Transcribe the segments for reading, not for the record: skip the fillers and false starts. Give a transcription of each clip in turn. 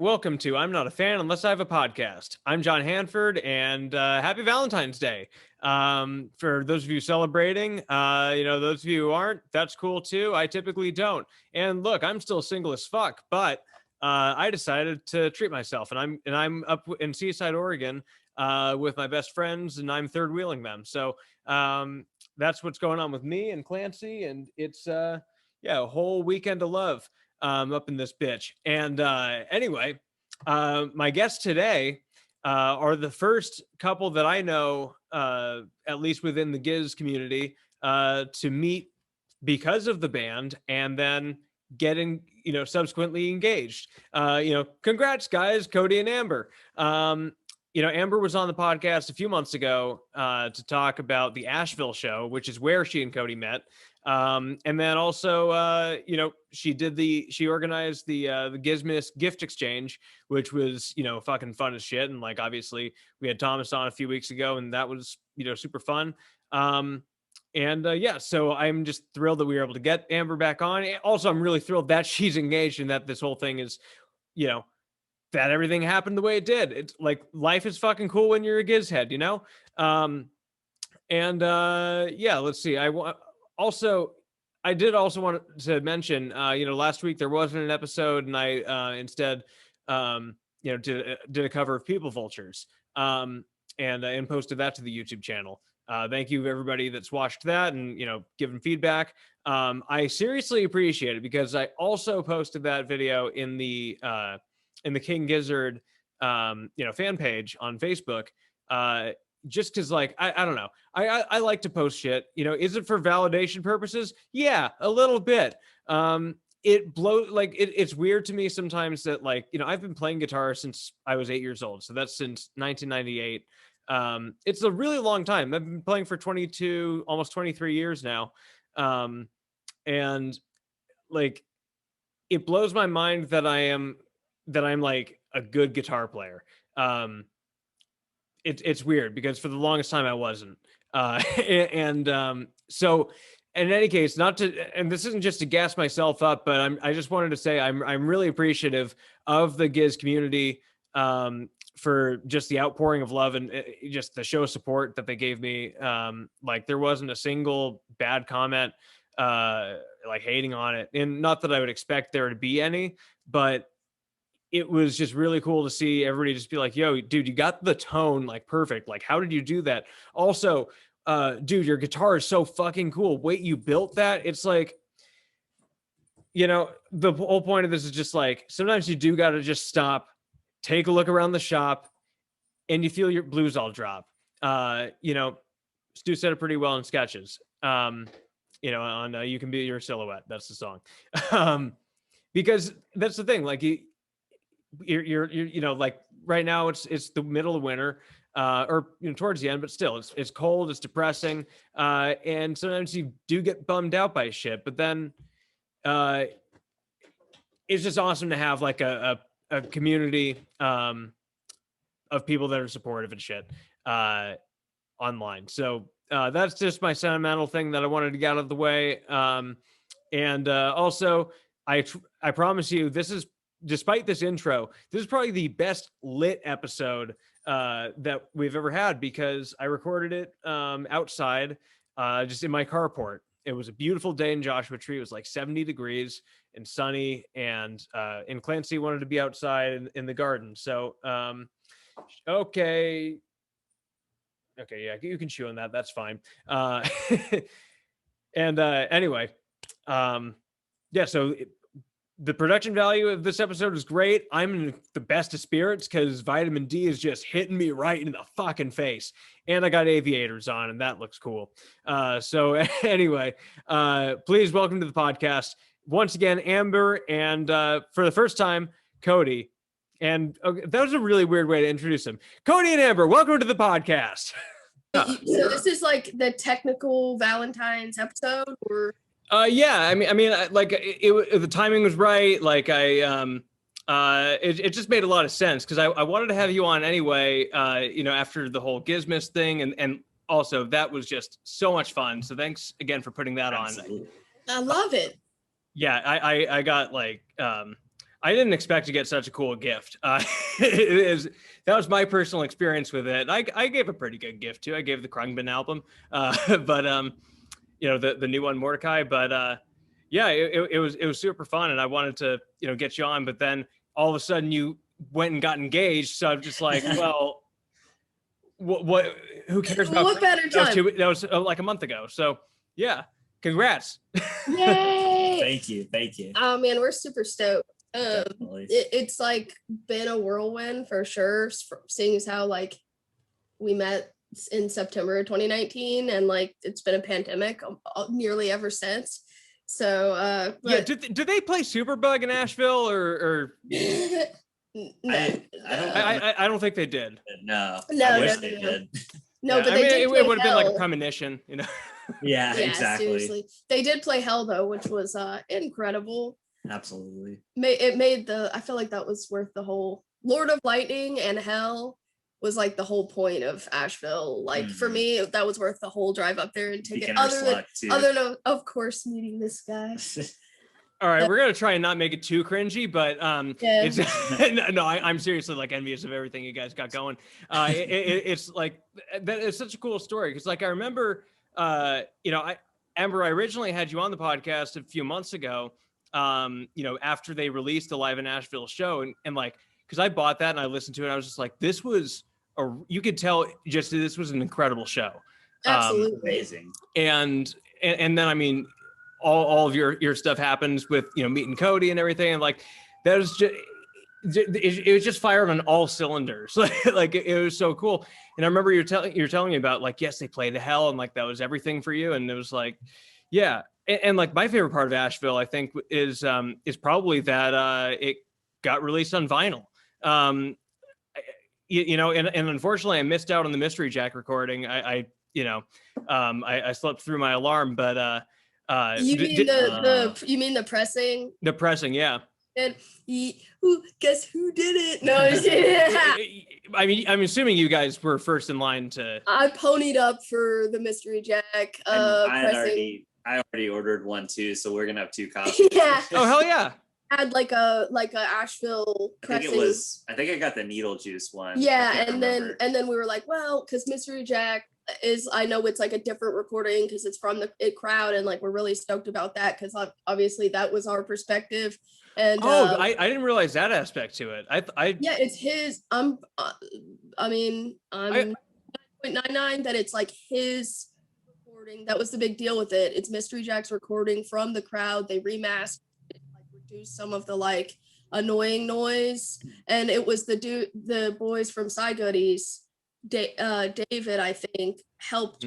Welcome to I'm Not a Fan Unless I Have a Podcast. I'm John Hanford, and happy Valentine's Day. For those of you celebrating, those of you who aren't, that's cool too. I typically don't. And look, I'm still single as fuck, but I decided to treat myself, and I'm up in Seaside, Oregon, with my best friends, and I'm third wheeling them. So that's what's going on with me and Clancy, and it's a whole weekend of love up in this bitch. And anyway, my guests today are the first couple that I know, at least within the Giz community, to meet because of the band, and then getting, subsequently engaged. Congrats, guys, Cody and Amber. Amber was on the podcast a few months ago to talk about the Asheville show, which is where she and Cody met. And then also, she organized the Gizmas gift exchange, which was, fucking fun as shit. And like, obviously we had Thomas on a few weeks ago, and that was, super fun. So I'm just thrilled that we were able to get Amber back on. Also, I'm really thrilled that she's engaged and that this whole thing is, that everything happened the way it did. It's like, life is fucking cool when you're a Giz head, let's see. I did also want to mention, last week there wasn't an episode, and I instead, did a cover of People Vultures, and posted that to the YouTube channel. Thank you everybody that's watched that and, given feedback. I seriously appreciate it, because I also posted that video in the King Gizzard, fan page on Facebook, just because, like, I don't know. I like to post shit. Is it for validation purposes? Yeah, a little bit. It blows, like, it's weird to me sometimes that, like, I've been playing guitar since I was 8 years old. So that's since 1998. It's a really long time. I've been playing for 22, almost 23 years now. And like, it blows my mind that I'm like a good guitar player. It's weird, because for the longest time I wasn't. So in any case, and this isn't just to gas myself up, but I just wanted to say I'm really appreciative of the Giz community, for just the outpouring of love and just the show support that they gave me. Like, there wasn't a single bad comment, like hating on it, and not that I would expect there to be any, but it was just really cool to see everybody just be like, yo, dude, you got the tone like perfect. Like, how did you do that? Also, dude, your guitar is so fucking cool. Wait, you built that? It's like, the whole point of this is just like, sometimes you do got to just stop, take a look around the shop, and you feel your blues all drop. Stu said it pretty well in Sketches. On You Can Be Your Silhouette. That's the song. Because that's the thing. Like, you're like, right now it's the middle of winter, or towards the end, but still it's cold, it's depressing, and sometimes you do get bummed out by shit, but then it's just awesome to have like a community of people that are supportive and shit online. So that's just my sentimental thing that I wanted to get out of the way. Also, I promise you, this is, despite this intro, this is probably the best lit episode that we've ever had, because I recorded it outside, just in my carport. It was a beautiful day in Joshua Tree. It was like 70 degrees and sunny, and Clancy wanted to be outside in the garden. So, okay, yeah, you can chew on that. That's fine. Anyway, so the production value of this episode is great. I'm in the best of spirits because vitamin D is just hitting me right in the fucking face. And I got aviators on, and that looks cool. So anyway, please welcome to the podcast once again, Amber, and for the first time, Cody. And that was a really weird way to introduce him. Cody and Amber, welcome to the podcast. So this is like the technical Valentine's episode, or? Yeah, I mean, like the timing was right. Like it just made a lot of sense, because I wanted to have you on anyway. After the whole Gizmas thing, and also that was just so much fun. So thanks again for putting that on. I love it. Yeah, I got like I didn't expect to get such a cool gift. That was my personal experience with it. I gave a pretty good gift too. I gave the Krungbin album, but the new one, Mordecai. But yeah, it was super fun, and I wanted to get you on, but then all of a sudden you went and got engaged. So I'm just like, well, what? Who cares about? What better time? That was like a month ago. So yeah, congrats. Yay! Thank you. Oh man, we're super stoked. It's like been a whirlwind for sure, seeing as how like we met in September of 2019, and like it's been a pandemic nearly ever since. So yeah, did they play Superbug in Asheville or no. I don't think they did. No, I wish they did. No, yeah, but they did it would have been like a premonition, Yeah, exactly. Seriously. They did play Hell though, which was incredible. Absolutely. I feel like that was worth the whole Lord of Lightning and Hell was like the whole point of Asheville. Like for me, that was worth the whole drive up there and ticket. Other than of course meeting this guy. All right, we're gonna try and not make it too cringy, but it's no, I'm seriously like envious of everything you guys got going. It's like that. It's such a cool story because like I remember, Amber, I originally had you on the podcast a few months ago. After they released the Live in Nashville show, and like because I bought that and I listened to it, I was just like, this was you could tell just this was an incredible show. Absolutely amazing. And then I mean, all of your stuff happens with meeting Cody and everything, and like that was just it was just fired on all cylinders. Like it was so cool. And I remember you're telling me about like, yes, they played Hell, and like that was everything for you, and it was like, yeah. And like my favorite part of Asheville, I think, is probably that it got released on vinyl. And unfortunately, I missed out on the Mystery Jack recording. I slept through my alarm, but you mean the pressing? The pressing, yeah. And guess who did it? No, yeah. I mean, I'm assuming you guys were first in line to. I ponied up for the Mystery Jack pressing. I already ordered one too, so we're gonna have 2 copies. Yeah. Oh hell yeah! Had like a Asheville pressing. I think I got the needle juice one. Yeah, and then we were like, well, because Mystery Jack is, I know it's like a different recording because it's from the crowd, and like we're really stoked about that because obviously that was our perspective. And I didn't realize that aspect to it. Yeah, it's his. I'm 9.99 that it's like his. That was the big deal with it. It's Mystery Jack's recording from the crowd. They remastered it, like reduced some of the like annoying noise, and it was the boys from Psy Goodies, David, I think, helped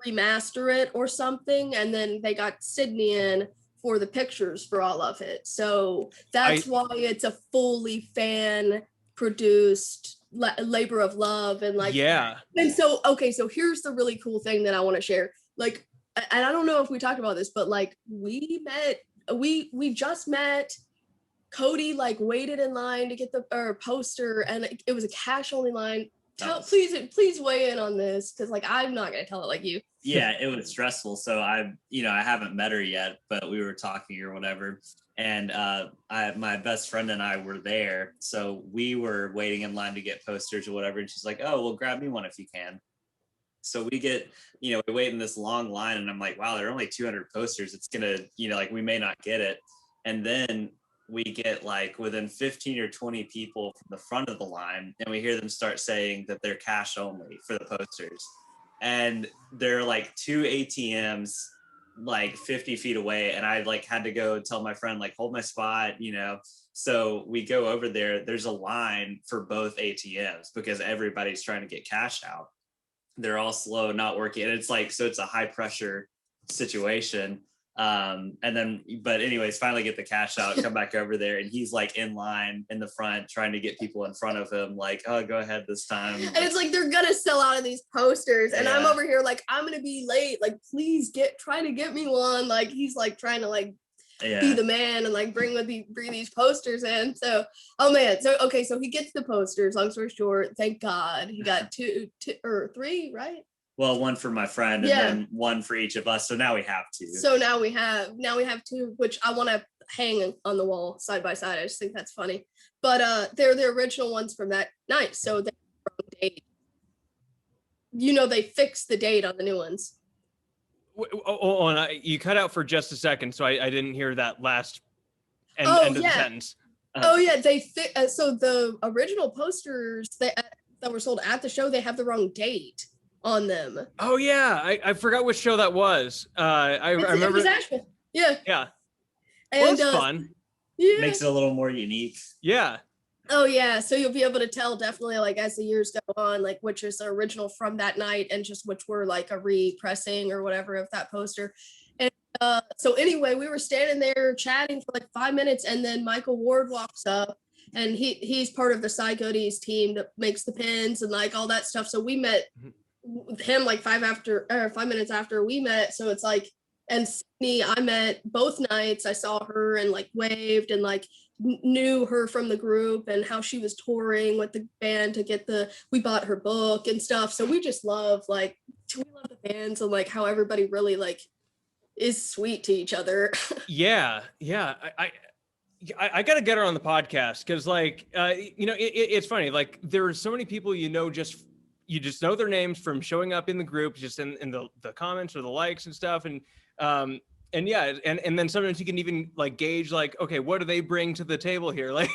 remaster it or something, and then they got Sydney in for the pictures for all of it. So that's why it's a fully fan produced labor of love, and like And so so here's the really cool thing that I want to share. Like, and I don't know if we talked about this, but like we just met. Cody like waited in line to get the poster, and it was a cash only line. Please weigh in on this, because like I'm not gonna tell it like you. Yeah, it was stressful. So I haven't met her yet, but we were talking or whatever, and my best friend and I were there, so we were waiting in line to get posters or whatever, and she's like, "Oh, well, grab me one if you can." So we get, we wait in this long line, and I'm like, wow, there are only 200 posters. It's gonna, like we may not get it. And then we get like within 15 or 20 people from the front of the line, and we hear them start saying that they're cash only for the posters. And there are like 2 ATMs like 50 feet away, and I like had to go tell my friend, like, hold my spot, So we go over there. There's a line for both ATMs because everybody's trying to get cash out. They're all slow, not working. And it's like, so it's a high pressure situation. But anyways, finally get the cash out, come back over there, and he's like in line in the front trying to get people in front of him, like, oh, go ahead this time. And it's like they're gonna sell out of these posters, and I'm over here like, I'm gonna be late, like please try to get me one. Like he's like trying to like be the man and like bring these posters in. So so he gets the posters. Long story short, thank God he got two or three, right? Well, one for my friend and then one for each of us. So now we have 2. So now we have 2, which I want hang on the wall side by side. I just think that's funny. But they're the original ones from that night. So they date. They fixed the date on the new ones. You cut out for just a second, so I didn't hear that last end of the sentence. Oh yeah, so the original posters that were sold at the show, they have the wrong date on them. Oh yeah, I forgot which show that was. I remember. It was Asheville. Yeah. Yeah. And it's fun. Yeah. Makes it a little more unique. Yeah. Oh yeah, so you'll be able to tell definitely like as the years go on, like which is the original from that night and just which were like a repressing or whatever of that poster. And so anyway, we were standing there chatting for like 5 minutes, and then Michael Ward walks up, and he's part of the Cy Goodies team that makes the pins and like all that stuff. So we met him like 5 minutes after we met. So it's like, and Sydney, I met both nights. I saw her and like waved and like knew her from the group and how she was touring with the band to get we bought her book and stuff. So we just love the bands and like how everybody really like is sweet to each other. Yeah. I got to get her on the podcast because like, it's funny. Like there are so many people, you just know their names from showing up in the group, just in the comments or the likes and stuff. And yeah, and then sometimes you can even like gauge like, okay, what do they bring to the table here? Like,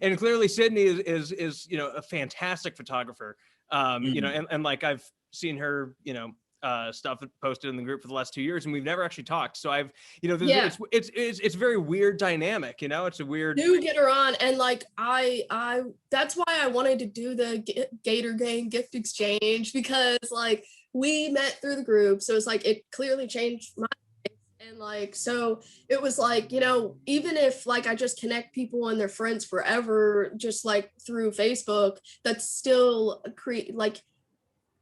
and clearly Sydney is a fantastic photographer. And like I've seen her, stuff posted in the group for the last 2 years, and we've never actually talked. So it's very weird dynamic. It's a weird. Do get her on, and like I that's why I wanted to do the Gator Gang gift exchange, because like we met through the group, so it's like it clearly changed my. And like, so it was like, even if like I just connect people and their friends forever, just like through Facebook, that's still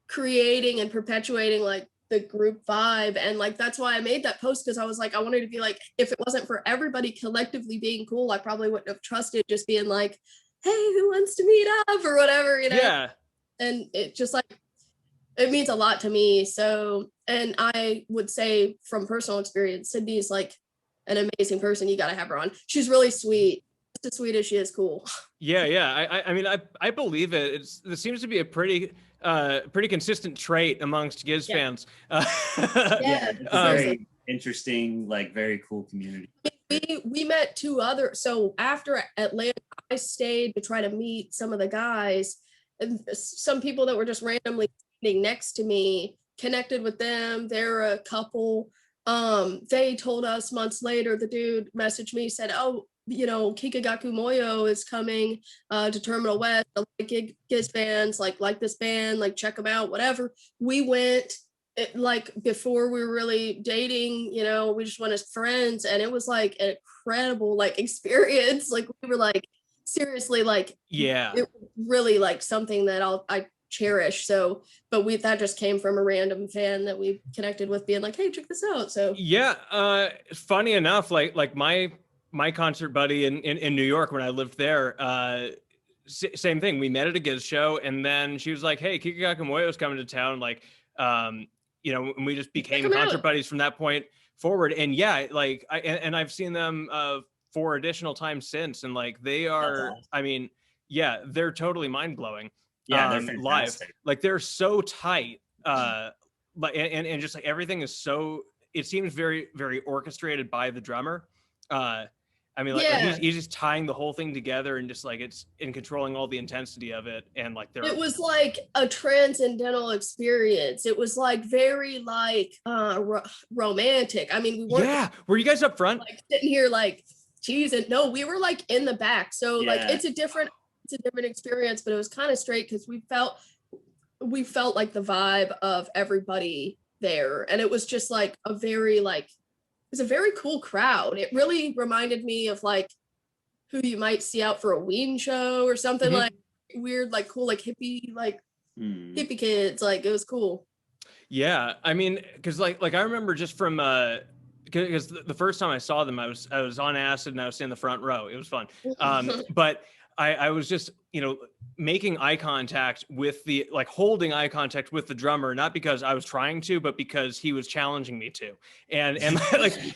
creating and perpetuating like the group vibe. And like, that's why I made that post, because I was like, I wanted to be like, if it wasn't for everybody collectively being cool, I probably wouldn't have trusted just being like, hey, who wants to meet up or whatever, Yeah. And it just like, it means a lot to me. So, and I would say from personal experience, Sydney's like an amazing person. You got to have her on. She's really sweet. Just as sweet as she is cool. Yeah. I mean, I believe it. It seems to be a pretty consistent trait amongst Giz fans. It's a very interesting, like very cool community. We met 2 other. So after Atlanta, I stayed to try to meet some of the guys, and some people that were just randomly next to me, connected with them. They're a couple. They told us months later, the dude messaged me, said, oh, Kikagaku Moyo is coming to Terminal West. Like Giz fans, like this band, like check them out, whatever. We went like before we were really dating, we just went as friends, and it was like an incredible like experience. Like we were like seriously like, yeah, it was really like something that I cherish. So, but that just came from a random fan that we connected with, being like, hey, check this out. So yeah, funny enough, like my concert buddy in New York when I lived there, same thing. We met at a Giz show, and then she was like, hey, Kikagaku Moyo is coming to town, like and we just became concert buddies from that point forward. And yeah, like I've seen them 4 additional times since, and like they are, I mean, yeah, they're totally mind-blowing. Yeah, they're fantastic. Live. Like they're so tight. Like and just like everything is so, it seems very, very orchestrated by the drummer. I mean, like he's just tying the whole thing together, and just like it's in controlling all the intensity of it. And like it was like a transcendental experience. It was like very like romantic. I mean, we weren't. Yeah, were you guys up front? Like sitting here like cheesing. No, we were like in the back. So like it's a different experience, but it was kind of straight because we felt like the vibe of everybody there, and it was just like a very like, it was a very cool crowd. It really reminded me of like who you might see out for a Ween show or something, like weird, like cool, like hippie, like hippie kids. Like it was cool. Yeah, I mean, because like I remember just from because the first time I saw them, I was on acid and I was in the front row. It was fun, but I was just, making eye contact with holding eye contact with the drummer, not because I was trying to, but because he was challenging me to. And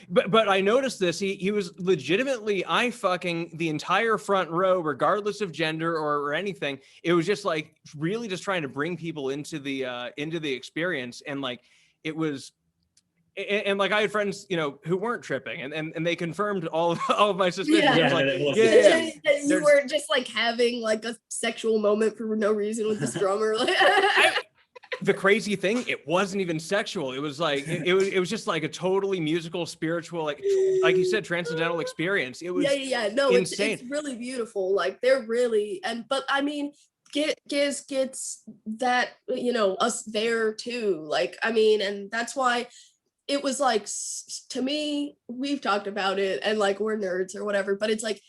but I noticed this, he was legitimately eye fucking the entire front row, regardless of gender or anything. It was just like really just trying to bring people into the experience. And like, it was, and like I had friends, who weren't tripping, and they confirmed all of my suspicions. Yeah. You weren't just like having like a sexual moment for no reason with this drummer. The crazy thing, it wasn't even sexual. It was like it was just like a totally musical, spiritual, like you said, transcendental experience. It was no, insane. It's really beautiful. Like they're really but I mean, Giz gets that, us there too. Like I mean, and that's why. It was like, to me, we've talked about it and like we're nerds or whatever, but it's like,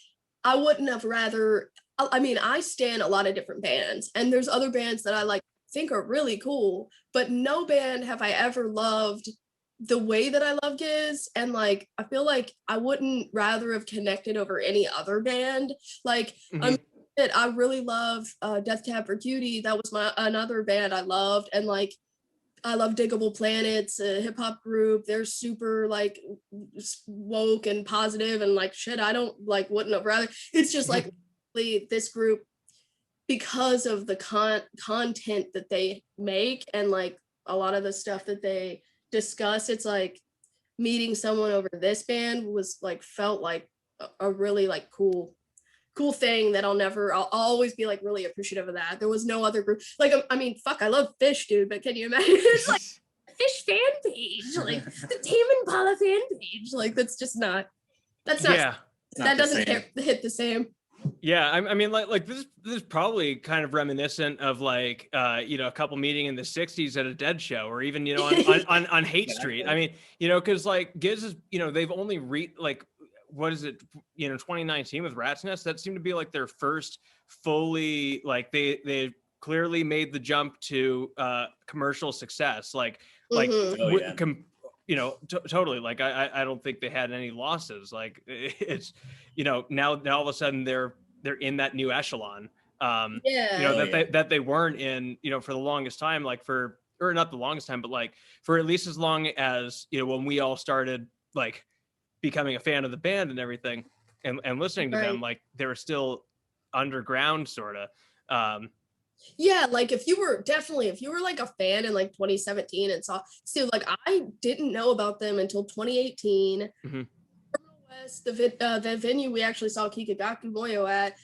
I wouldn't have rather, I mean, I stan a lot of different bands and there's other bands that I like think are really cool, but no band have I ever loved the way that I love Giz. And like, I feel like I wouldn't rather have connected over any other band. Like, I really love Death Cab for Cutie. That was another band I loved. And like, I love Diggable Planets, a hip hop group. They're super like woke and positive and like shit. I don't like wouldn't have rather. It's just like this group because of the content that they make and like a lot of the stuff that they discuss. It's like meeting someone over this band was like felt like a really like cool thing that I'll always be like really appreciative of that. There was no other group. Like, I mean, fuck, I love Fish, dude, but can you imagine? It's like Fish fan page, like the Tame Impala fan page. Like, that's not, yeah, that doesn't hit the same. Yeah, I mean, like this is probably kind of reminiscent of like, a couple meeting in the '60s at a Dead show, or even on Hate Street. I mean, because like Giz is, they've only what is it, 2019 with Rat's Nest, that seemed to be like their first fully, like they clearly made the jump to commercial success. Totally. Like I don't think they had any losses. Like it's, now all of a sudden they're in that new echelon. That they weren't in, for the longest time, or not the longest time, but like for at least as long as, when we all started like becoming a fan of the band and everything and listening to them, like they were still underground sort of. Like if you were like a fan in like 2017 and like I didn't know about them until 2018. West, the venue we actually saw Kikagaku Moyo at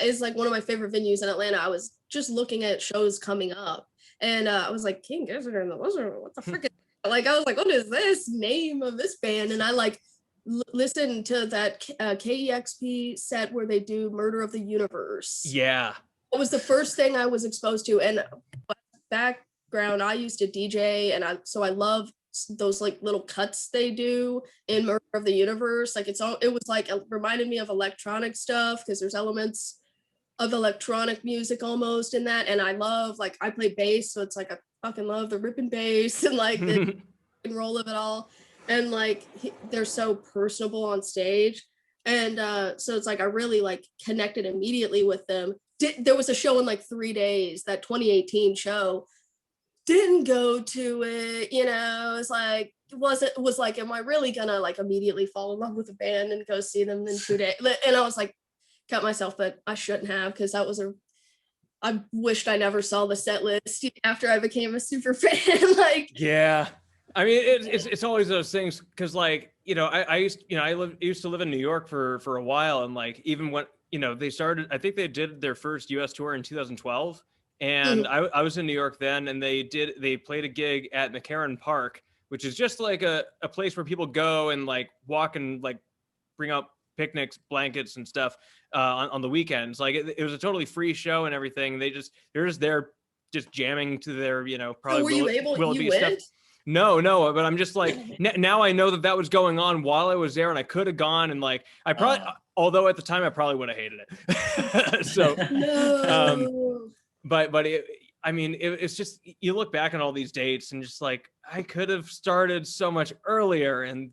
is like one of my favorite venues in Atlanta. I was just looking at shows coming up and I was like, King Gizzard and the Lizard, what the frick is that? Like I was like, what is this name of this band? And I like listen to that KEXP set where they do Murder of the Universe. Yeah. It was the first thing I was exposed to. And background, I used to DJ and I love those like little cuts they do in Murder of the Universe. Like it was like, it reminded me of electronic stuff because there's elements of electronic music almost in that. And I love, like I play bass. So it's like, I fucking love the ripping bass and like the roll of it all. And like they're so personable on stage, and so it's like I really like connected immediately with them. There was a show in like 3 days, that 2018 show. Didn't go to it, it's like it was like, am I really gonna like immediately fall in love with a band and go see them in 2 days? And I was like, cut myself, but I shouldn't have, because I wished I never saw the set list after I became a super fan. Like, yeah. I mean, it's always those things, because like, I used to live in New York for a while, and like even when they started, I think they did their first US tour in 2012, and I was in New York then, and they played a gig at McCarran Park, which is just like a place where people go and like walk and like bring up picnics, blankets and stuff on the weekends. Like it was a totally free show and everything. They're just there just jamming to their probably were you able Willoughby stuff. No, but I'm just like, now I know that was going on while I was there, and I could have gone, and like, I probably, although at the time I probably would have hated it. So, no. But it's just, you look back on all these dates and just like, I could have started so much earlier. And,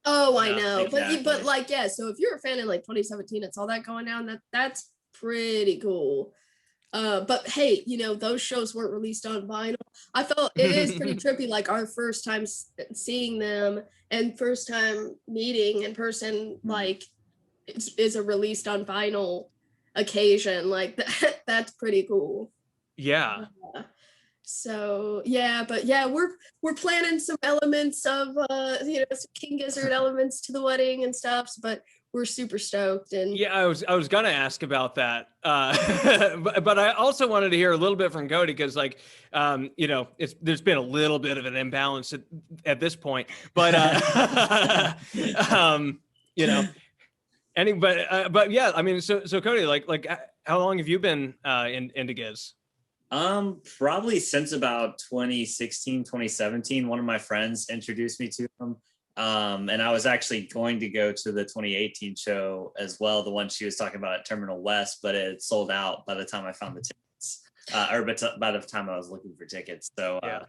Oh, I Yeah, know. exactly. But like, yeah, so if you're a fan in like 2017 and saw that going down, that's pretty cool. But hey, those shows weren't released on vinyl. I felt it is pretty trippy, like our first time seeing them and first time meeting in person, like is a released on vinyl occasion. Like that's pretty cool. Yeah. So yeah, but yeah, we're planning some elements of some King Gizzard elements to the wedding and stuff, but we're super stoked. And Yeah, I was gonna ask about that, but I also wanted to hear a little bit from Cody because, like, there's been a little bit of an imbalance at this point, but you know, but yeah, I mean, so Cody, like, how long have you been into Giz? Probably since about 2016, 2017, one of my friends introduced me to them. And I was actually going to go to the 2018 show as well, the one she was talking about at Terminal West, but it sold out by the time I found the tickets, or by the time I was looking for tickets. So, Yeah.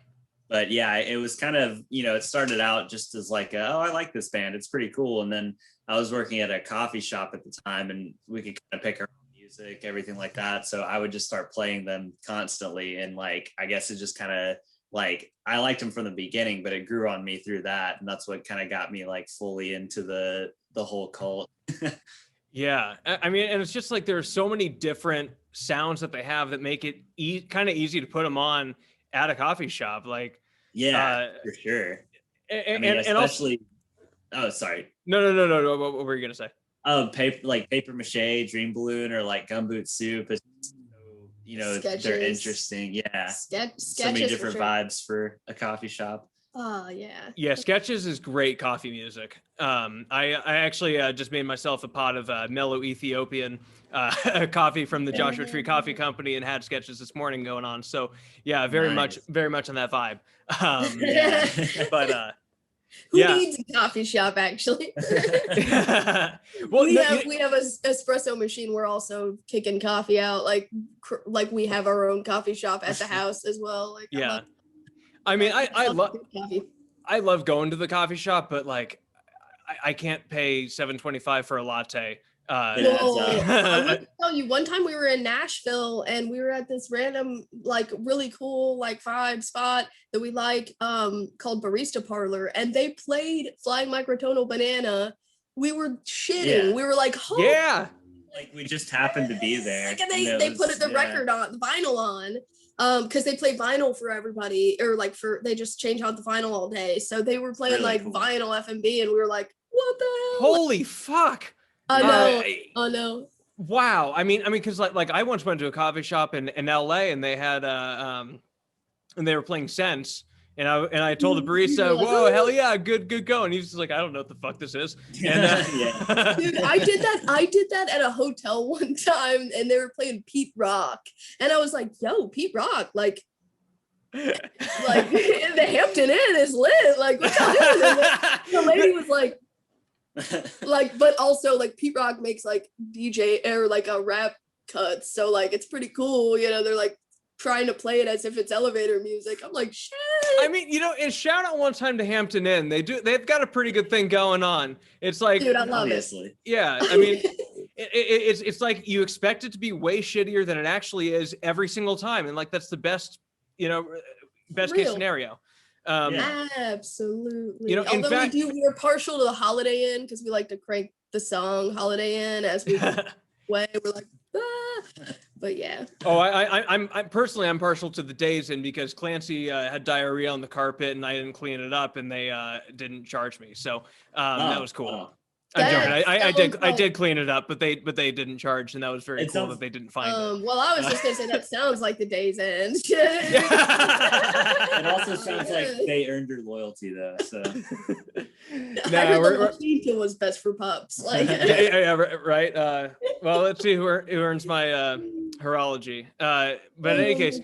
But yeah, it was kind of, it started out just as like, oh, I like this band. It's pretty cool. And then I was working at a coffee shop at the time and we could kind of pick our own music, everything like that. So I would just start playing them constantly. And like, I guess it just kind of like, I liked them from the beginning, but it grew on me through that. And that's what kind of got me like fully into the whole cult. Yeah, I mean, and it's just like there's so many different sounds that they have that make it kind of easy to put them on at a coffee shop. Like, Yeah, for sure. and especially. Oh, sorry. No. What were you gonna say? Oh, paper mache, dream balloon, or like gumboot soup. It's, Sketches. They're interesting. Yeah, so many different vibes for a coffee shop. Oh yeah. Yeah, Sketches is great coffee music. I actually just made myself a pot of mellow Ethiopian coffee from the Joshua Tree Coffee Company and had Sketches this morning going on. So yeah, very much on that vibe. But who needs a coffee shop actually? Well, we have an espresso machine. We're also kicking coffee out like we have our own coffee shop at the house as well. Like yeah. I mean, I love going to the coffee shop, but like, I can't pay $7.25 for a latte. I'm gonna tell you, one time we were in Nashville and we were at this random, like really cool, like vibe spot that we like, called Barista Parlor, and they played Flying Microtonal Banana. We were shitting. Yeah. We were like, oh. Yeah. Like we just happened to be there. Like, and they put the record on, the vinyl on. Because they play vinyl for everybody, or like they just change out the vinyl all day. So they were playing really cool vinyl F&B, and we were like, "What the hell?" Holy fuck! I know. Wow. I mean, because like I once went to a coffee shop in LA, and they had and they were playing Sense. And I told the barista, "Whoa, hell yeah, good go." And he's just like, "I don't know what the fuck this is." And, yeah. Dude, I did that at a hotel one time, and they were playing Pete Rock, and I was like, "Yo, Pete Rock, like the Hampton Inn is lit. Like, what y'all doing?" The lady was like, but also like Pete Rock makes like DJ or like a rap cuts, so like it's pretty cool. They're like trying to play it as if it's elevator music. I'm like, shit. I mean, and shout out one time to Hampton Inn. They've got a pretty good thing going on. It's like, dude, I love it. Yeah, I mean, it's like you expect it to be way shittier than it actually is every single time, and like that's the best, best case scenario. Absolutely. Although we're partial to the Holiday Inn because we like to crank the song Holiday Inn as we way. We're like, but yeah. Oh, I'm personally partial to the Days Inn because Clancy had diarrhea on the carpet and I didn't clean it up and they didn't charge me. So that was cool. I'm joking. I did clean it up, but they didn't charge, and that was very cool that they didn't find it. Well, I was just gonna say that sounds like the Days Inn. It also sounds like they earned your loyalty, though. So I heard the mojito was best for pups. Like, yeah, right. Well, let's see who earns my horology. But in any case,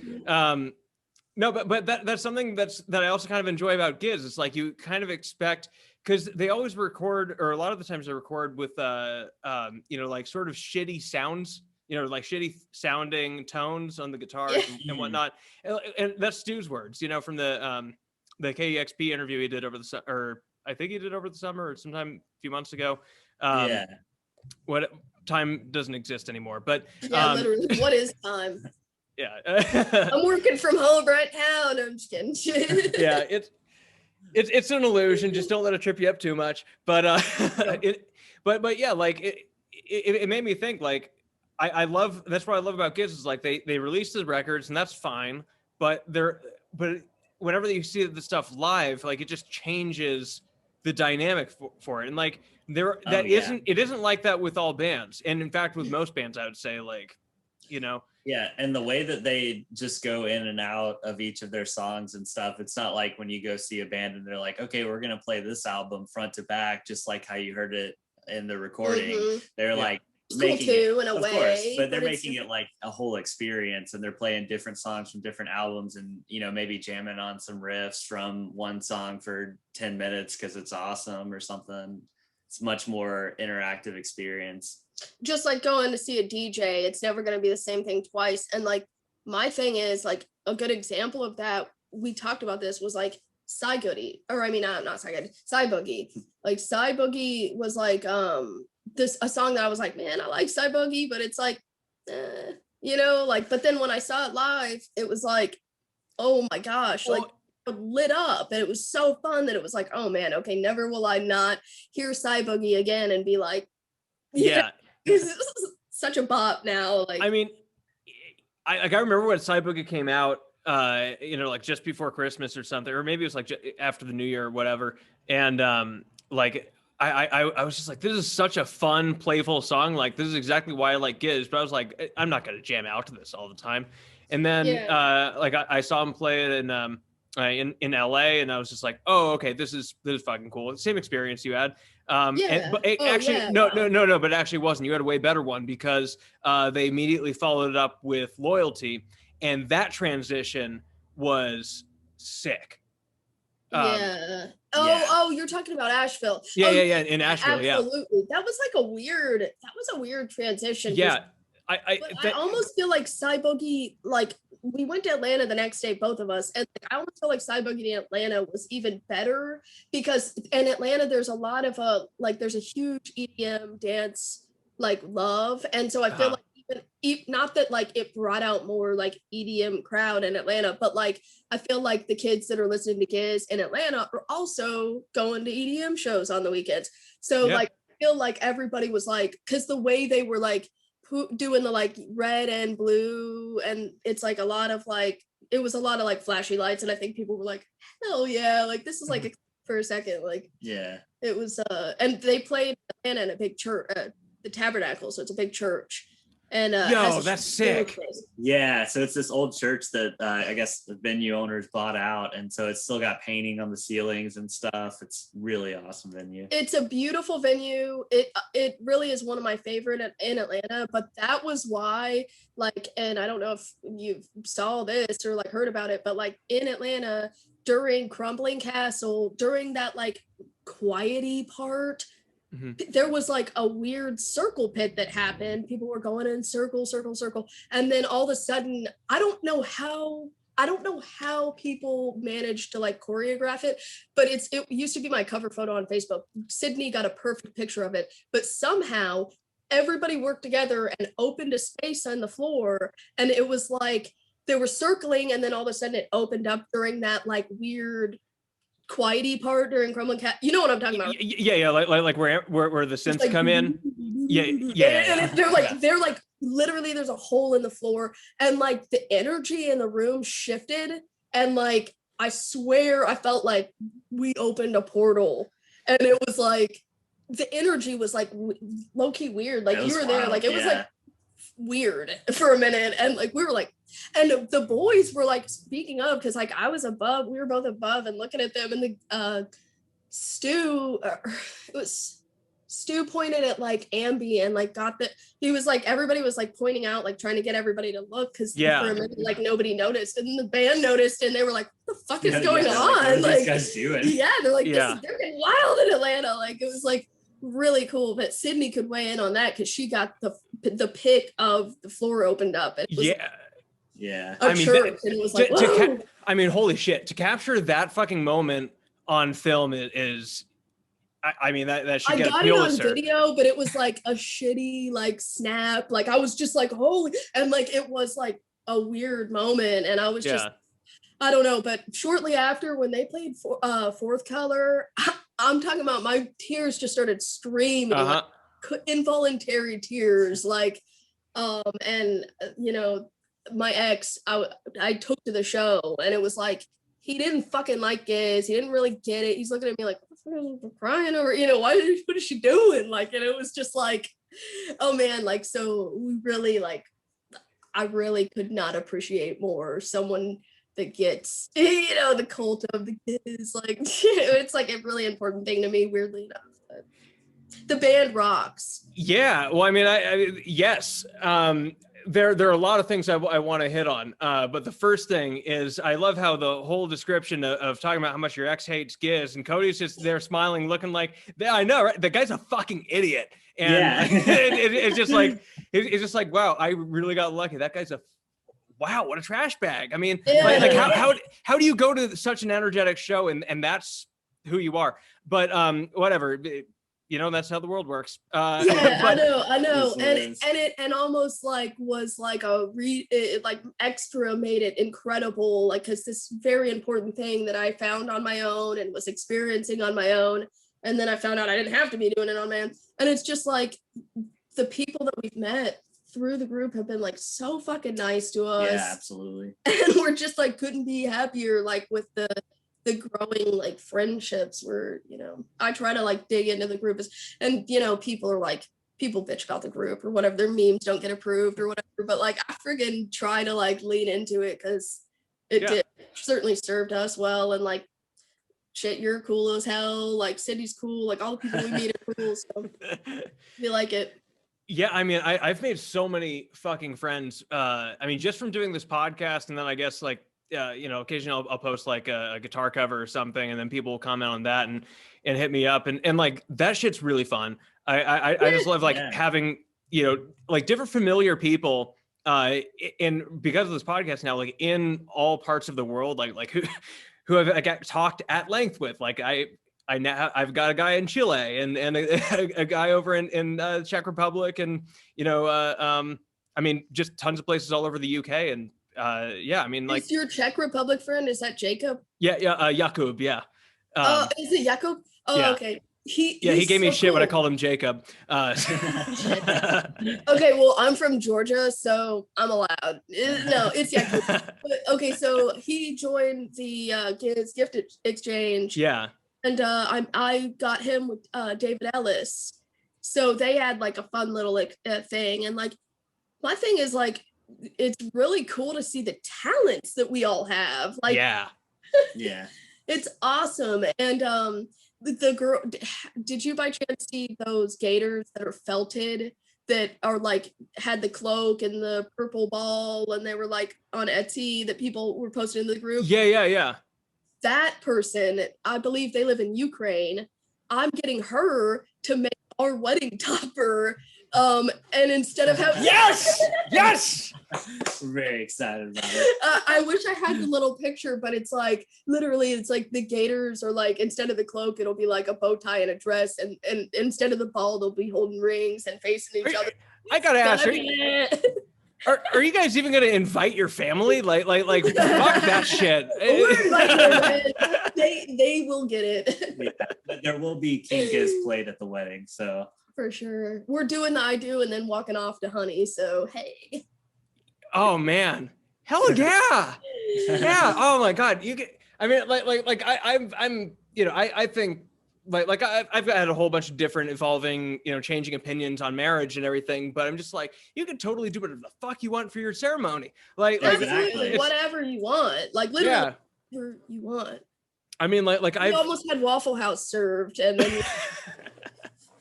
no, but that's something that I also kind of enjoy about Giz. It's like you kind of expect. Because they always record, or a lot of the times they record with, like sort of shitty sounds, like shitty sounding tones on the guitars and whatnot. And that's Stu's words, from the KEXP interview he did over the I think he did over the summer or sometime a few months ago. Yeah. What time doesn't exist anymore, but Yeah, literally. What is time? yeah. I'm working from home right now. No, I'm just kidding. Yeah, it's an illusion. Just don't let it trip you up too much. But but yeah, like it made me think. Like I love, that's what I love about Gibbs is like they release the records and that's fine, but whenever you see the stuff live, like it just changes the dynamic for it. And like it isn't like that with all bands, and in fact with most bands I would say, like, you know. Yeah, and the way that they just go in and out of each of their songs and stuff, it's not like when you go see a band and they're like, okay, we're gonna play this album front to back, just like how you heard it in the recording. Mm-hmm. They're like It's making cool too, it, in a of way, course, but they're but making it like a whole experience, and they're playing different songs from different albums, and maybe jamming on some riffs from one song for 10 minutes because it's awesome or something. It's much more interactive experience. Just like going to see a DJ, it's never going to be the same thing twice. And like my thing is, like, a good example of that, we talked about this, was like Cy Goody, or I mean not Cy Goody, Cy Boogie. Like Cy Boogie was like a song that I was like, man, I like Cy Boogie, but it's like like, but then when I saw it live, it was like, oh my gosh, like lit up, and it was so fun that it was like, oh man, okay, never will I not hear Cy Boogie again and be like, yeah. Such a bop now. Like, I mean, I remember when Cy Boogie came out, like just before Christmas or something, or maybe it was like after the New Year or whatever. And like I was just like, this is such a fun, playful song. Like, this is exactly why I like Gibbs. But I was like, I'm not gonna jam out to this all the time. And then like I saw him play it in LA, and I was just like, oh, okay, this is fucking cool. Same experience you had. But it no, but it actually wasn't. You had a way better one, because they immediately followed it up with Loyalty, and that transition was sick. You're talking about Asheville. Yeah, in Asheville. Absolutely. That was a weird transition. Yeah. I almost feel like Cy Boogie, like, we went to Atlanta the next day, both of us, and like, I almost feel like Cy Boogie in Atlanta was even better, because in Atlanta there's a lot of there's a huge EDM dance like love, and so I feel like even not that like it brought out more like EDM crowd in Atlanta, but like I feel like the kids that are listening to Giz in Atlanta are also going to EDM shows on the weekends. So like I feel like everybody was like, because the way they were like doing the like red and blue, and it's like a lot of like, it was a lot of like flashy lights, and I think people were like, hell yeah, like this is like for a second, like it was and they played in a big church, the Tabernacle, so it's a big church. And that's sick. Yeah, so it's this old church that I guess the venue owners bought out, and so it's still got painting on the ceilings and stuff. It's really awesome venue. It's a beautiful venue. It really is one of my favorite in Atlanta, but that was why, like, and I don't know if you saw this or like heard about it, but like in Atlanta during Crumbling Castle, during that like quiety part, there was like a weird circle pit that happened. People were going in circle, and then all of a sudden, I don't know how people managed to like choreograph it, but it used to be my cover photo on Facebook. Sydney got a perfect picture of it, but somehow everybody worked together and opened a space on the floor, and it was like they were circling, and then all of a sudden it opened up during that like weird quiety part during Crumbling Cat. You know what I'm talking about? Yeah, like where the synths like, come in. Yeah. And they're like literally there's a hole in the floor, and like the energy in the room shifted, and like I swear I felt like we opened a portal, and it was like the energy was like low-key weird. Like you were wild, there, like it was like weird for a minute, and like we were like, and the boys were like, speaking of, because like I was above, we were both above and looking at them, and the Stu pointed at like Ambi and like he was like, everybody was like pointing out, like trying to get everybody to look, because for a minute like nobody noticed, and the band noticed, and they were like, what the fuck is going on? Like, what are these guys doing? Yeah, they're like, they're getting wild in Atlanta. Like it was like really cool. But Sydney could weigh in on that, because she got the pic of the floor opened up. It was a church, and it was like, holy shit, to capture that fucking moment on film is I mean, that should I get got a it on Pulitzer. video, but it was like a shitty like snap. Like I was just like, holy, and like it was like a weird moment, and I was just, Yeah. I don't know. But shortly after, when they played Fourth Color, I'm talking about my tears just started streaming, like involuntary tears, like, and you know, my ex, I took to the show, and it was like he didn't fucking like Giz. He didn't really get it. He's looking at me like, I'm crying over, you know, what is she doing? Like, and it was just like, oh man, like, so we really like, I really could not appreciate more someone that gets, you know, the cult of the kids. Like, it's like a really important thing to me, weirdly enough. But the band rocks. Yeah. Well, I mean, yes. There are a lot of things I want to hit on. But the first thing is I love how the whole description of talking about how much your ex hates Giz, and Cody's just there smiling, looking like, yeah, I know, right? The guy's a fucking idiot. And it's just like, it's just like, wow, I really got lucky. That guy's wow, what a trash bag. I mean, like how do you go to such an energetic show and that's who you are? But whatever. You know, that's how the world works. Yeah, but, I know, and almost like was like it, like extra made it incredible, like because this very important thing that I found on my own and was experiencing on my own, and then I found out I didn't have to be doing it on my own, and it's just like the people that we've met through the group have been like so fucking nice to us. Yeah, absolutely. And we're just like couldn't be happier, like with the growing like friendships where, you know, I try to like dig into the group, and you know, people are like, people bitch about the group or whatever, their memes don't get approved or whatever, but like I friggin' try to like lean into it because it did certainly served us well, and like shit, you're cool as hell, like Cindy's cool, like all the people we meet are cool, so we like it. Yeah, I mean, I've made so many fucking friends. I mean, just from doing this podcast, and then I guess like, you know, occasionally I'll post like a guitar cover or something, and then people will comment on that and hit me up, and like that shit's really fun. I just love like having, you know, like different familiar people, and because of this podcast now, like in all parts of the world, like who I've got talked at length with, like I've got a guy in Chile and a guy over in Czech Republic, and you know, I mean, just tons of places all over the UK, and yeah, I mean, like, is your Czech Republic friend, is that Jacob? Yeah, Jakub, yeah. Is it Jacob? Oh, yeah. Okay. He gave me shit when I called him Jacob. Okay, well, I'm from Georgia, so I'm allowed. No, it's Jacob. But, okay, so he joined the Giz gift exchange. Yeah. And I got him with David Ellis. So they had like a fun little like thing, and like my thing is like, it's really cool to see the talents that we all have. Like, yeah, it's awesome. And the girl, did you by chance see those gaiters that are felted that are like had the cloak and the purple ball, and they were like on Etsy that people were posting in the group? Yeah. That person, I believe they live in Ukraine. I'm getting her to make our wedding topper. And instead of having yes, we're very excited about it. I wish I had the little picture, but it's like literally, it's like the gaiters are like, instead of the cloak, it'll be like a bow tie and a dress, and instead of the ball, they'll be holding rings and facing each other. I gotta ask, are you guys even gonna invite your family? Like fuck that shit. We're inviting them. They will get it. Yeah, there will be King Giz played at the wedding, so. For sure. We're doing the I do and then walking off to Honey. So, hey. Oh, man. Hell yeah. Yeah. Oh, my God. You get, I mean, I'm, you know, I think like I've had a whole bunch of different evolving, you know, changing opinions on marriage and everything, but I'm just like, you can totally do whatever the fuck you want for your ceremony. Like exactly. Whatever you want. Like literally whatever you want. I mean, like I almost had Waffle House served, and then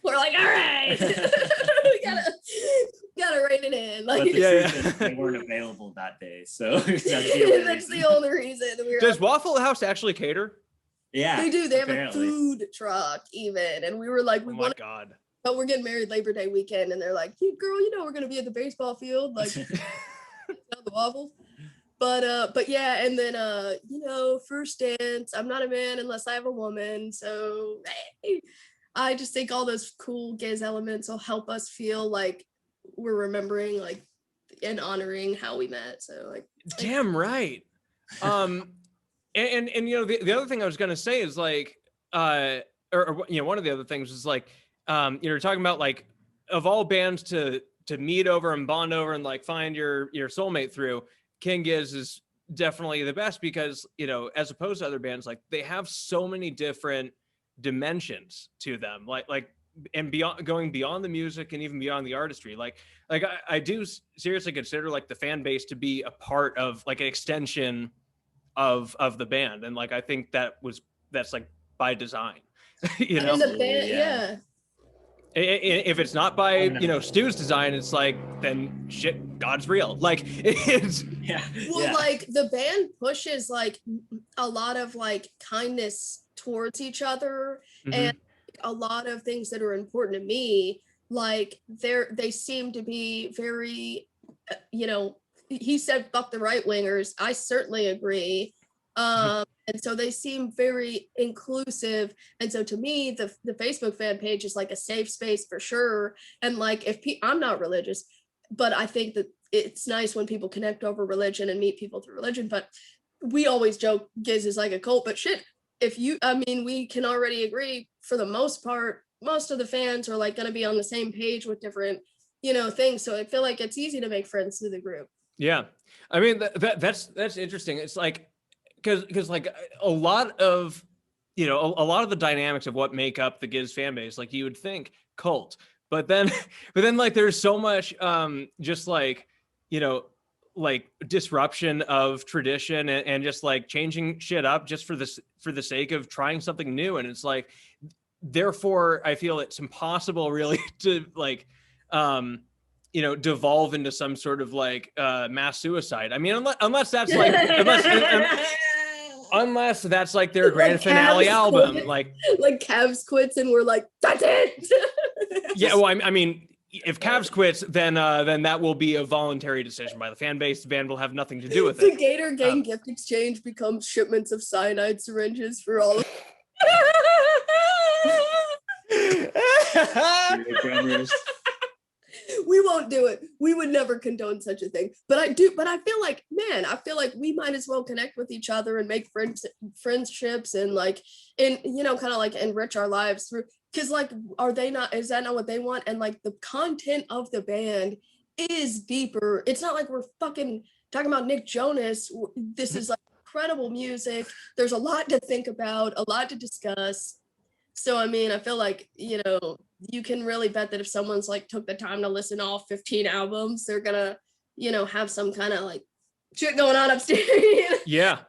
we're like, all right, we gotta rein it in. Like, they weren't available that day, so that's the only reason. Does Waffle House actually cater? Yeah, they do. They have a food truck even, and we were like, God. But we're getting married Labor Day weekend, and they're like, girl, you know we're gonna be at the baseball field, like the waffles. But yeah, and then you know, first dance. I'm not a man unless I have a woman, so hey, I just think all those cool Giz elements will help us feel like we're remembering like and honoring how we met. So like damn right. And you know, the other thing I was gonna say is like, or you know, one of the other things is like, you know, talking about like, of all bands to meet over and bond over and like find your soulmate through, King Giz is definitely the best because, you know, as opposed to other bands, like they have so many different dimensions to them, like and beyond, going beyond the music and even beyond the artistry. Like I do seriously consider like the fan base to be a part of like an extension of the band, and like I think that's like by design. You know, in the band, yeah. if it's not by, you know, Stu's design, it's like, then shit, God's real. Like it's Yeah. well, yeah. like the band pushes like a lot of like kindness towards each other and a lot of things that are important to me. Like they seem to be very, you know, he said fuck the right wingers. I certainly agree. And so they seem very inclusive. And so to me, the Facebook fan page is like a safe space for sure. And like I'm not religious, but I think that it's nice when people connect over religion and meet people through religion. But we always joke Giz is like a cult, but shit, I mean, we can already agree for the most part, most of the fans are like going to be on the same page with different, you know, things. So I feel like it's easy to make friends through the group. Yeah, I mean that's interesting. It's like because like a lot of, you know, a lot of the dynamics of what make up the Giz fan base, like you would think cult, but then like there's so much just like, you know, like disruption of tradition and just like changing shit up just for the sake of trying something new. And it's like, therefore I feel it's impossible really to like you know, devolve into some sort of like mass suicide. I mean, unless that's like unless that's like their grand finale album, like Cavs quits and we're like, that's it. Yeah, well, I mean, if Cavs quits, then that will be a voluntary decision by the fan base. The band will have nothing to do with The it. Gator Gang gift exchange becomes shipments of cyanide syringes for all of We won't do it. We would never condone such a thing. But I feel like, man, we might as well connect with each other and make friendships and like, and, you know, kind of like enrich our lives through, because like, is that not what they want? And like the content of the band is deeper. It's not like we're fucking talking about Nick Jonas. This is like incredible music. There's a lot to think about, a lot to discuss. So, I mean, I feel like, you know, you can really bet that if someone's like took the time to listen to all 15 albums, they're gonna, you know, have some kind of like shit going on upstairs. Yeah.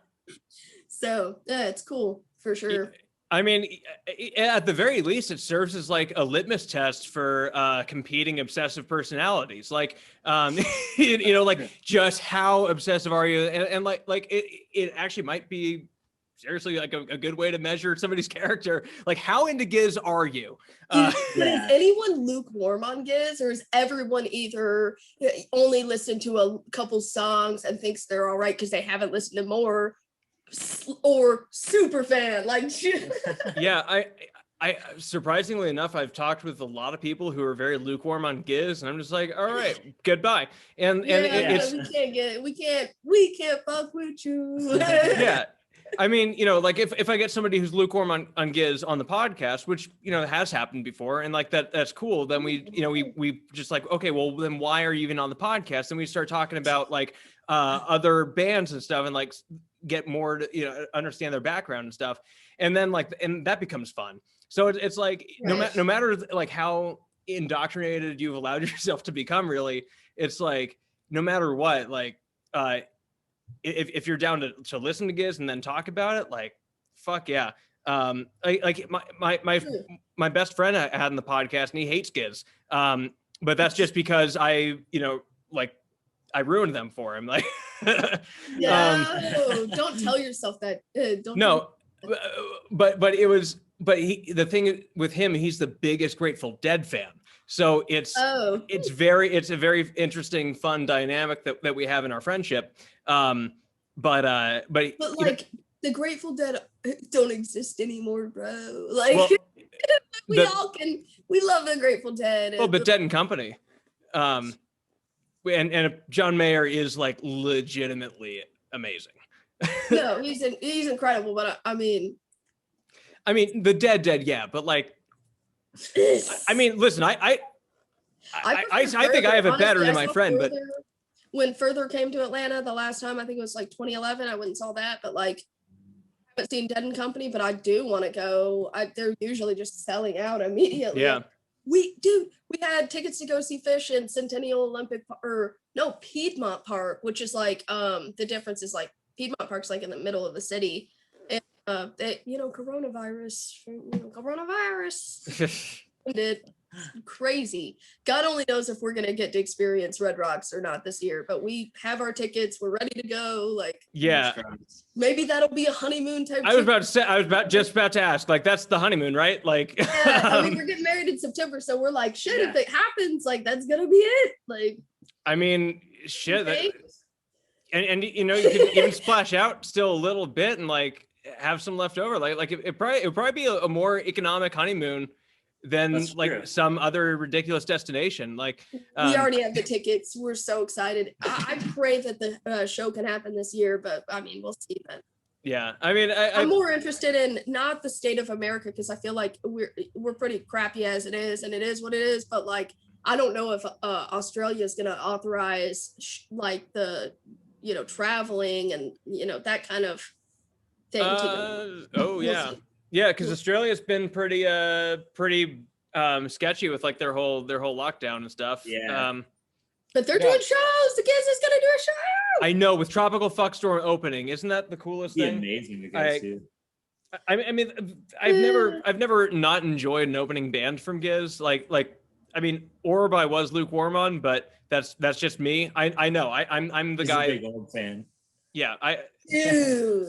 So, yeah, it's cool for sure. I mean, at the very least, it serves as like a litmus test for competing obsessive personalities. Like, you know, like just how obsessive are you? And like it actually might be seriously like a good way to measure somebody's character. Like, how into Giz are you? But is anyone lukewarm on Giz, or is everyone either only listened to a couple songs and thinks they're all right because they haven't listened to more, or super fan? Like, yeah, I surprisingly enough, I've talked with a lot of people who are very lukewarm on Giz, and I'm just like, all right, goodbye. And it's we can't fuck with you. Yeah. I mean, you know, like if I get somebody who's lukewarm on Giz on the podcast, which, you know, has happened before, and like that's cool, then we just like, okay, well then why are you even on the podcast? And we start talking about like other bands and stuff, and like get more to, you know, understand their background and stuff. And then like, and that becomes fun. So it's like, right. no matter like how indoctrinated you've allowed yourself to become, really, it's like, no matter what, like, if you're down to listen to Giz and then talk about it, like, fuck yeah. Like my best friend I had in the podcast, and he hates Giz. But that's just because I, you know, like I ruined them for him. Like, no, don't tell yourself that. But the thing with him, he's the biggest Grateful Dead fan. So it's a very interesting, fun dynamic that we have in our friendship. But like the Grateful Dead don't exist anymore, bro. Like, well, We love the Grateful Dead. Well, but Dead and Company. And John Mayer is like legitimately amazing. No, he's incredible, but I mean the Dead, yeah, but like, I mean, listen, I think I have it better than my friend, but when Further came to Atlanta the last time, I think it was like 2011. I went and saw that, but like, I haven't seen Dead and Company, but I do want to go. They're usually just selling out immediately. Yeah. We had tickets to go see Fish in Centennial Piedmont Park, which is like, the difference is like Piedmont Park's like in the middle of the city. And coronavirus it crazy. God only knows if we're gonna get to experience Red Rocks or not this year, but we have our tickets, we're ready to go. Like, yeah, maybe that'll be a honeymoon type. I was just about to ask, like, that's the honeymoon, right? Like, yeah, I mean, we're getting married in September, so we're like, shit, if it happens, like, that's gonna be it. Like, I mean, shit. And you know, you can even splash out still a little bit and like have some left over. Like it would probably be a more economic honeymoon than like some other ridiculous destination. Like, we already have the tickets. We're so excited. I pray that the show can happen this year, but I mean, we'll see then. Yeah, I mean, I'm more interested in not the state of America, because I feel like we're pretty crappy as it is, and it is what it is. But like, I don't know if Australia is going to authorize like the traveling and that kind of thing. Yeah, because Australia's been pretty sketchy with like their whole lockdown and stuff. Yeah. But they're doing shows. The Giz is gonna do a show. I know, with Tropical Fuck Storm opening, isn't that the coolest thing? Amazing to go to. I mean, I've never not enjoyed an opening band from Giz. Like I mean, Orb I was lukewarm on, but that's just me. I know. I'm the guy. A big old fan. Yeah, Dude,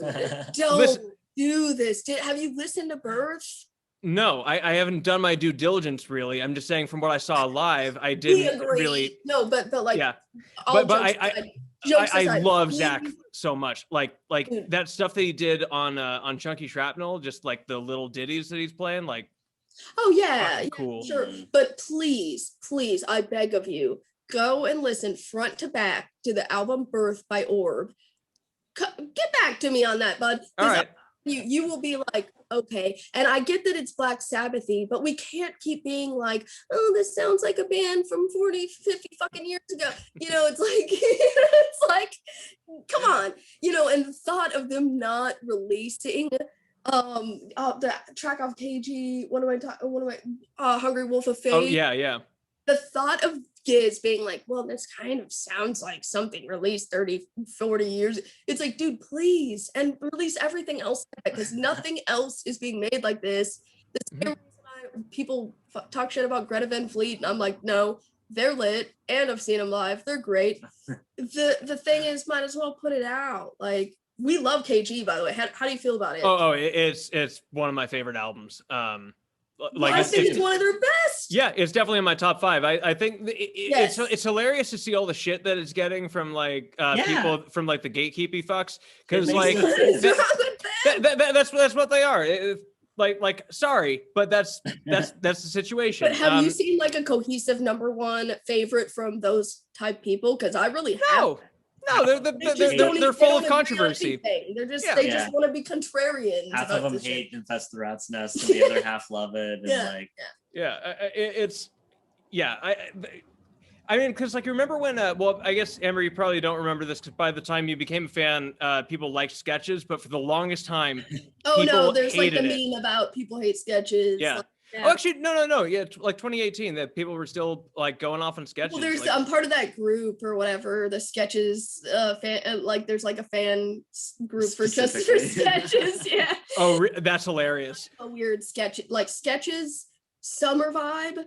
don't do this. Have you listened to Birth? No, I haven't done my due diligence really. I'm just saying from what I saw live, I didn't really. No, but like, yeah, but I love Zach so much. Like that stuff that he did on Chunky Shrapnel, just like the little ditties that he's playing, like. Oh yeah, cool. Sure, but please, I beg of you, go and listen front to back to the album Birth by Orb. Get back to me on that, bud. All right. You will be like, okay. And I get that it's Black Sabbath-y, but we can't keep being like, oh, this sounds like a band from 40, 50 fucking years ago. It's like, come on. And the thought of them not releasing the track off KG, Hungry Wolf of Fate. Oh yeah. The thought of Giz being like, well, this kind of sounds like something released 30, 40 years. It's like, dude, please, and release everything else, because nothing else is being made like this. The same reason people talk shit about Greta Van Fleet, and I'm like, no, they're lit, and I've seen them live. They're great. The thing is, might as well put it out. Like, we love KG, by the way. How do you feel about it? It's one of my favorite albums. I think it's one of their best. Yeah, it's definitely in my top 5. I think it's hilarious to see all the shit that it's getting from like people from like the gatekeepy fucks, because like that's what they are. Like sorry, but that's the situation. But have you seen like a cohesive number one favorite from those type people? Because I really have. No, they're full of controversy. They're just they just want to be contrarians. Half of them hate Infest the Rat's Nest, and the other half love it. And I mean, because like, remember when? Well, I guess Amber, you probably don't remember this, because by the time you became a fan, people liked Sketches, but for the longest time, there's like the meme about people hate Sketches. Yeah. Like, yeah. Oh, actually, no. Yeah, like 2018, that people were still like going off on Sketches. Well, I'm part of that group or whatever. The Sketches fan, like there's like a fan group for just for Sketches. Yeah. Oh, that's hilarious. A weird sketch, like Sketches summer vibe,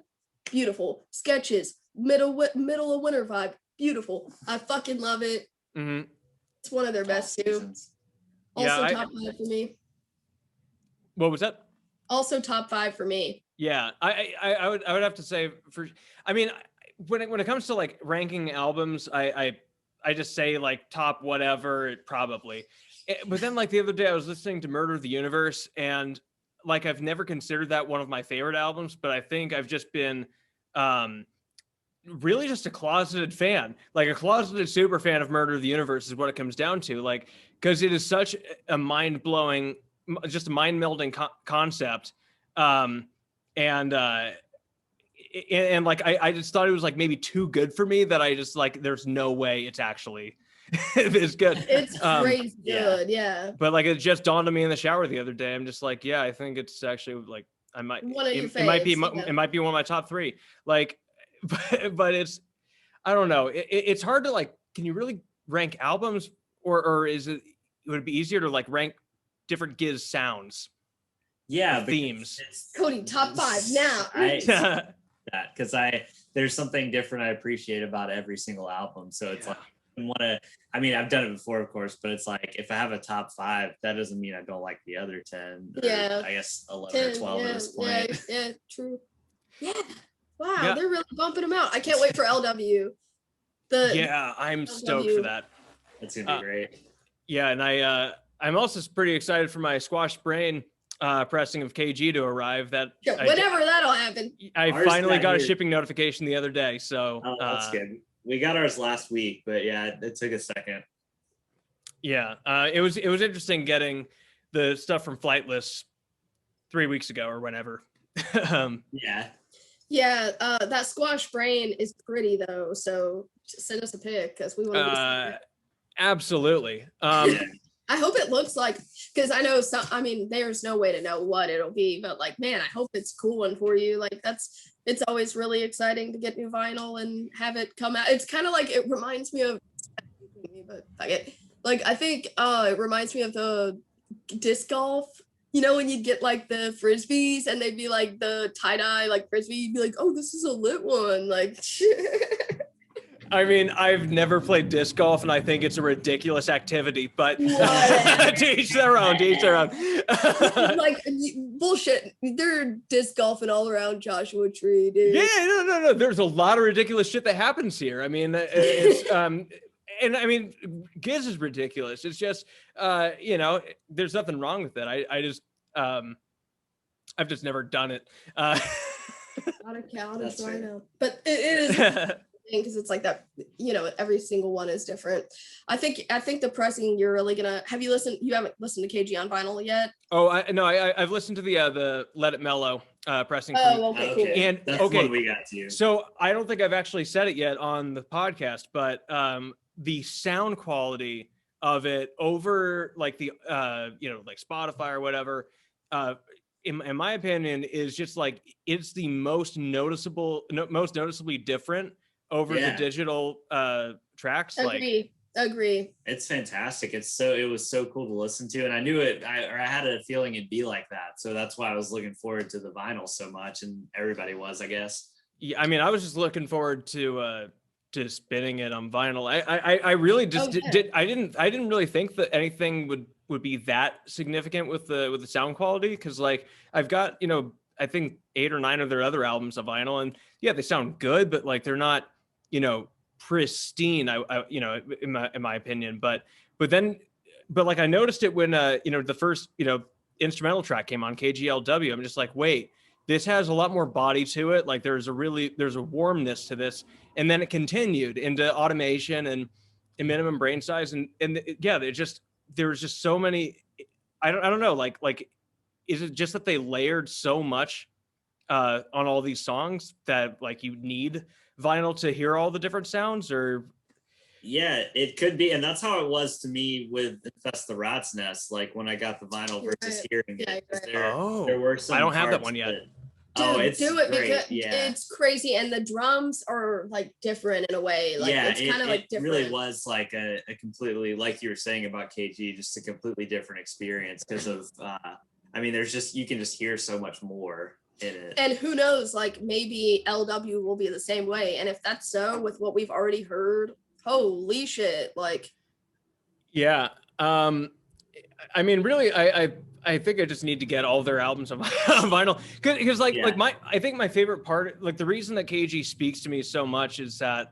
beautiful. Sketches middle of winter vibe, beautiful. I fucking love it. Mm-hmm. It's one of their best too. Also top 5 for me. What was that? Also top 5 for me. Yeah, I would have to say I mean, when it comes to like ranking albums, I just say like top whatever, probably. But then like the other day I was listening to Murder of the Universe, and like I've never considered that one of my favorite albums, but I think I've just been really just a closeted fan, like a closeted super fan of Murder of the Universe is what it comes down to. Like, because it is such a mind-blowing, just a mind-melding concept. And like I just thought it was like maybe too good for me that I just like there's no way it's actually this good. It's crazy good, yeah. But like it just dawned on me in the shower the other day. I'm just like, yeah, I think it's actually like I might One of your it might be faves, yeah. it might be one of my top 3. Like, but it's I don't know. It's hard to like. Can you really rank albums, or is it would it be easier to like rank different Giz sounds? Yeah, themes. Cody, top 5 now. That because there's something different I appreciate about every single album. So it's like I want to. I mean, I've done it before, of course, but it's like if I have a top 5, that doesn't mean I don't like the other 10. Yeah, I guess 11 or 12 at this point. Yeah, true. Yeah. Wow, they're really bumping them out. I can't wait for LW. I'm stoked for that. It's gonna be great. Yeah, and I'm also pretty excited for my Squash Brain pressing of KG to arrive. Whenever that'll happen. I finally got a shipping notification the other day, so that's good. We got ours last week, but yeah, it took a second. Yeah, it was interesting getting the stuff from Flightless 3 weeks ago or whenever. Yeah, that Squash Brain is pretty though, so send us a pic because we want to see it. Absolutely. I hope it looks like, because I know there's no way to know what it'll be, but like, man, I hope it's a cool one for you. Like it's always really exciting to get new vinyl and have it come out. It's kind of like, it reminds me of, but like I think it reminds me of the disc golf. You know, when you'd get like the frisbees and they'd be like the tie-dye like frisbee, you'd be like, oh, this is a lit one. Like, I mean, I've never played disc golf and I think it's a ridiculous activity, but to each their own, like, bullshit. They're disc golfing all around Joshua Tree, dude. Yeah, no. There's a lot of ridiculous shit that happens here. I mean, it's, and I mean, Giz is ridiculous. It's just, there's nothing wrong with it. I just, I've just never done it. Not a cow, I know. But it is because it's like that, every single one is different. I think the pressing, you're really gonna, you haven't listened to KG on vinyl yet? Oh, I've listened to the Let It Mellow pressing. Okay, cool. And that's what we got to you. So I don't think I've actually said it yet on the podcast, but the sound quality of it over like the like Spotify or whatever, in my opinion, is just like it's the most noticeably different over the digital tracks. Agree. It's fantastic. It was so cool to listen to, and I knew it. I had a feeling it'd be like that, so that's why I was looking forward to the vinyl so much, and everybody was, I guess. Yeah, I mean, I was just looking forward to spinning it on vinyl. I really just I didn't really think that anything would be that significant with the sound quality, because like I've got I think 8 or 9 of their other albums on vinyl, and yeah, they sound good, but like they're not pristine. In my opinion, but like I noticed it when the first instrumental track came on, KGLW. I'm just like, wait, this has a lot more body to it. Like there's a warmness to this. And then it continued into Automation and Minimum Brain Size. And there was just so many, I don't know, like, is it just that they layered so much on all these songs that like you need vinyl to hear all the different sounds? Or yeah, it could be. And that's how it was to me with Infest the Rat's Nest. Like when I got the vinyl versus hearing it. There were some I don't have that one yet. Dude, do it because it's crazy, and the drums are like different in a way. Like it's kind of like different. It really was like a completely, like you were saying about KG, just a completely different experience because of you can just hear so much more in it. And who knows, like maybe LW will be the same way. And if that's so, with what we've already heard, holy shit, like yeah. I mean, really, I think I just need to get all their albums on vinyl because I think my favorite part, like the reason that KG speaks to me so much is that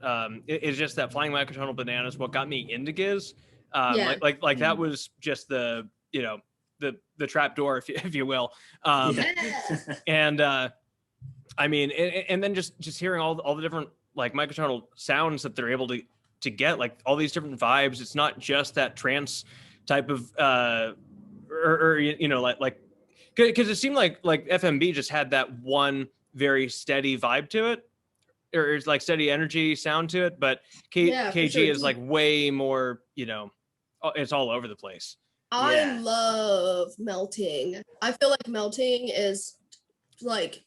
it's just that Flying Microtonal Banana is what got me into Giz. Like that was just the the trap door, if you will. Yeah. And I mean, and then just hearing all the different like microtonal sounds that they're able to get, like all these different vibes. It's not just that trance type of or you know, like because it seemed like FMB just had that one very steady vibe to it, or it's like steady energy sound to it, but KG sure. is like way more, you know, it's all over the place. I love Melting. I feel like Melting is like,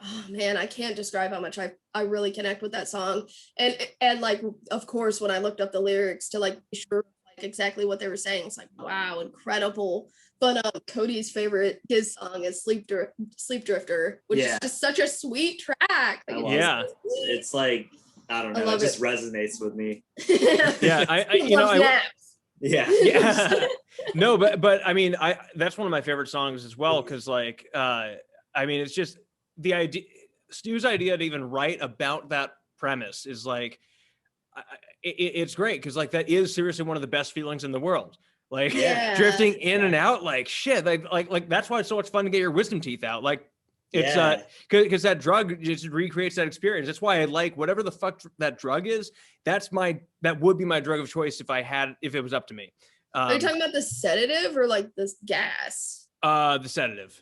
oh man, I can't describe how much I really connect with that song. And like, of course, when I looked up the lyrics to like be sure like exactly what they were saying, it's like, wow, incredible. But Cody's favorite, his song is Sleep Drifter, which is just such a sweet track. Like, it's like, I don't know, it just resonates with me. Yeah, yeah. No, but I mean, that's one of my favorite songs as well, because like I mean, it's just the idea, Stu's idea to even write about that premise is like it's great, because like that is seriously one of the best feelings in the world. Like drifting in and out, like shit, like that's why it's so much fun to get your wisdom teeth out. Like it's because that drug just recreates that experience. That's why I like whatever the fuck that drug is. That would be my drug of choice if it was up to me. Are you talking about the sedative or like this gas? The sedative.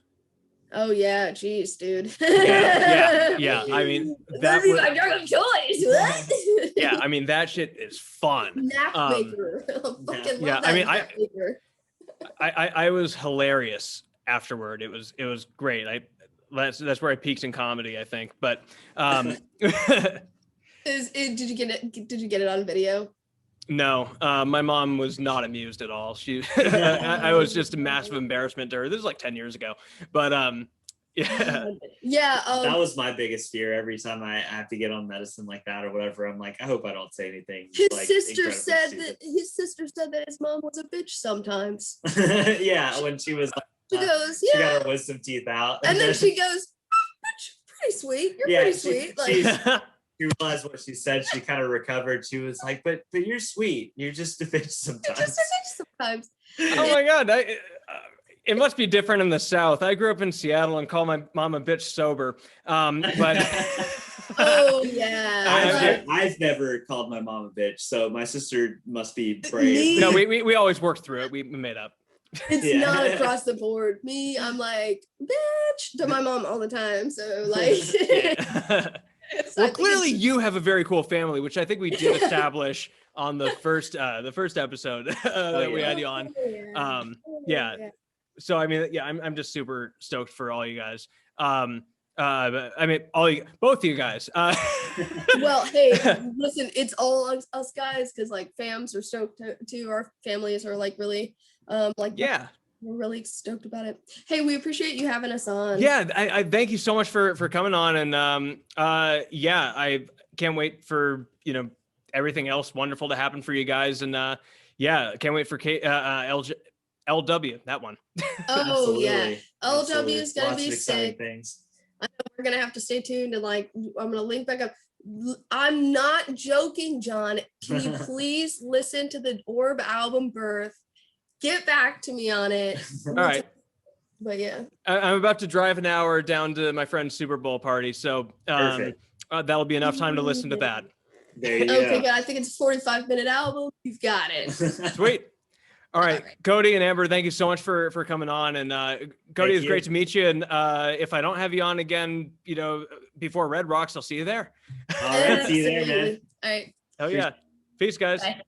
Oh yeah, geez, dude. Yeah. I mean, that was my drug of choice. What? Yeah, I mean that shit is fun. Nap maker. I mean, I was hilarious afterward. It was great. That's where I peaked in comedy, I think. But did you get it on video? No, my mom was not amused at all. I was just a massive embarrassment to her. This is like 10 years ago, but that was my biggest fear. Every time I have to get on medicine like that or whatever, I'm like, I hope I don't say anything. His like, sister said that his mom was a bitch sometimes. Yeah, when she was she goes, she got her wisdom teeth out, and then she goes, pretty sweet. You're pretty sweet. Like. She realized what she said. She kind of recovered. She was like, "But you're sweet. You're just a bitch sometimes." Oh my god! It must be different in the South. I grew up in Seattle and call my mom a bitch sober. But oh yeah, I've never called my mom a bitch. So my sister must be brave. No, we always worked through it. We made up. It's not across the board. Me, I'm like bitch to my mom all the time. So like. Well, clearly you have a very cool family, which I think we did establish on the first episode that we had you on. So I mean, I'm just super stoked for all you guys. I mean, both of you guys. Well, hey, listen, it's all us guys, because like fams are stoked too. Our families are like really we're really stoked about it. Hey, we appreciate you having us on. Yeah, I thank you so much for coming on, and I can't wait for everything else wonderful to happen for you guys, and can't wait for LW, that one. Oh yeah, LW is gonna be sick. Things. I know we're gonna have to stay tuned, and like I'm gonna link back up. I'm not joking, John. Can you please listen to the Orb album Birth? Get back to me on it. All right. But yeah. I'm about to drive an hour down to my friend's Super Bowl party, so that'll be enough time to listen to that. There you go. Okay, good. I think it's a 45-minute album. You've got it. Sweet. All right. Cody and Amber, thank you so much for coming on. And Cody, it's great to meet you. And if I don't have you on again, before Red Rocks, I'll see you there. All right. See you there, man. All right. Oh yeah. Peace, guys. Bye.